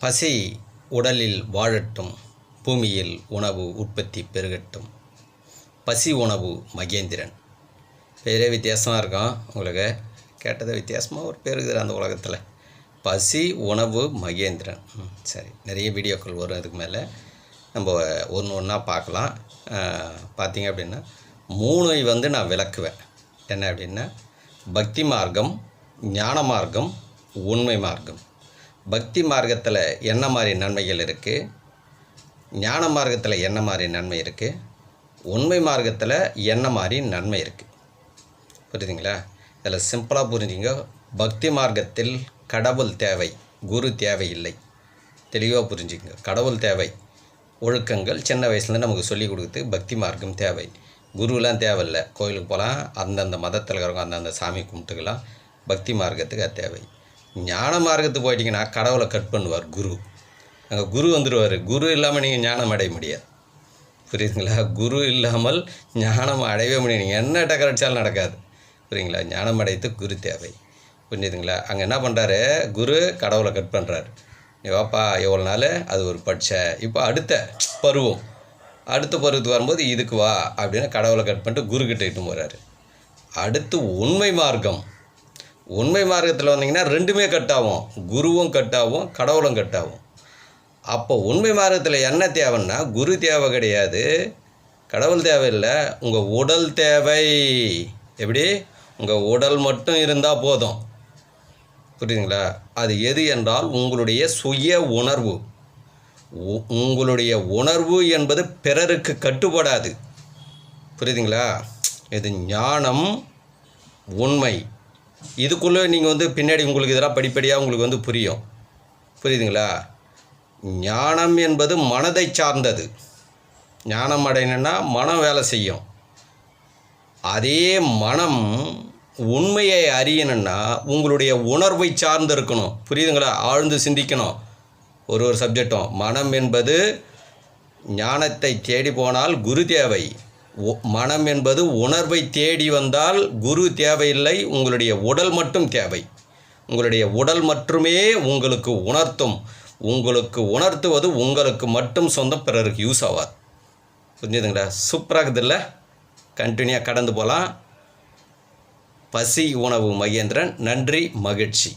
பசி உடலில் வாழட்டும், பூமியில் உணவு உற்பத்தி பெருகட்டும். பசி உணவு மகேந்திரன். பேரே வித்தியாசமாக இருக்கும். உங்களுக்கு கேட்டது வித்தியாசமாக ஒரு பேர் இருக்குது அந்த உலகத்தில். பசி உணவு மகேந்திரன். சரி, நிறைய வீடியோக்கள் வரும். இதுக்கு மேலே நம்ம ஒன்று ஒன்றா பார்க்கலாம். பார்த்திங்க அப்படின்னா 3 நான் விளக்குவேன். என்ன அப்படின்னா, பக்தி மார்க்கம், ஞான மார்க்கம், உண்மை மார்க்கம். பக்தி மார்க்கத்தில் என்ன மாதிரி நன்மைகள் இருக்குது, ஞான மார்க்கத்தில் என்ன மாதிரி நன்மை இருக்குது, உண்மை மார்க்கத்தில் என்ன மாதிரி நன்மை இருக்குது. புரியுதுங்களா? இதில் சிம்பிளாக புரிஞ்சுங்க. பக்தி மார்க்கத்தில் கடவுள் தேவை, குரு தேவையில்லை. தெளிவாக புரிஞ்சுங்க. கடவுள் தேவை, ஒழுக்கங்கள் சின்ன வயசுலேருந்து நமக்கு சொல்லிக் கொடுக்குறது பக்தி மார்க்கம் தேவை. குருலாம் தேவையில்லை. கோயிலுக்கு போகலாம், அந்தந்த மதத்தில் இருக்கிறவங்க அந்தந்த சாமி கும்பிட்டுக்கலாம். பக்தி மார்க்கத்துக்கு அது தேவை. ஞான மார்க்கத்துக்கு போயிட்டிங்கன்னா கடவுளை கட் பண்ணுவார் குரு. அங்கே குரு வந்துடுவார். குரு இல்லாமல் நீங்கள் ஞானம் அடைய முடியாது. புரியுதுங்களா? குரு இல்லாமல் ஞானம் அடையவே முடியாது. நீங்கள் என்ன டக்கர் அடித்தாலும் நடக்காது. புரியுங்களா? ஞானம் அடைத்து குரு தேவை. புரிஞ்சுதுங்களா? அங்கே என்ன பண்ணுறாரு, குரு கடவுளை கட் பண்ணுறாரு. நீ வாப்பா எவ்வளோ நாள் அது ஒரு பட்சை. இப்போ அடுத்த பருவத்துக்கு வரும்போது இதுக்கு வா அப்படின்னு கடவுளை கட் பண்ணிட்டு குருக்கிட்ட இட்டு போகிறாரு. அடுத்து உண்மை மார்க்கம். உண்மை மார்க்கத்தில் வந்தீங்கன்னா 2மே கட் ஆகும். குருவும் கட் ஆகும், கடவுளும் கட் ஆகும். அப்போ உண்மை மார்க்கத்தில் என்ன தேவைன்னா, குரு தேவை கிடையாது, கடவுள் தேவையில்லை, உங்கள் உடல் தேவை. எப்படி? உங்கள் உடல் மட்டும் இருந்தால் போதும். புரியுதுங்களா? அது எது என்றால் உங்களுடைய சுய உணர்வு. உங்களுடைய உணர்வு என்பது பிறருக்கு கட்டுப்படாது. புரியுதுங்களா? இது ஞானம், உண்மை. இதுக்குள்ளே நீங்கள் பின்னாடி உங்களுக்கு இதெல்லாம் படிப்படியாக உங்களுக்கு புரியும். புரியுதுங்களா? ஞானம் என்பது மனதை சார்ந்தது. ஞானம் அடையணுன்னா மனம் வேலை செய்யும். அதே மனம் உண்மையை அறியணுன்னா உங்களுடைய உணர்வை சார்ந்து இருக்கணும். புரியுதுங்களா? ஆழ்ந்து சிந்திக்கணும். ஒரு சப்ஜெக்டும். மனம் என்பது ஞானத்தை தேடி போனால் குரு தேவை. மனம் என்பது உணர்வை தேடி வந்தால் குரு தேவையில்லை, உங்களுடைய உடல் மட்டும் தேவை. உங்களுடைய உடல் மட்டுமே உங்களுக்கு உணர்த்தும். உங்களுக்கு உணர்த்துவது உங்களுக்கு மட்டும் சொந்தம், பிறருக்கு யூஸ் ஆகாது. புரிஞ்சுதுங்களா? சூப்பராக இருக்குதுல்ல? கண்டினியூவாக கடந்து போகலாம். பசி உணவு மகேந்திரன். நன்றி, மகிழ்ச்சி.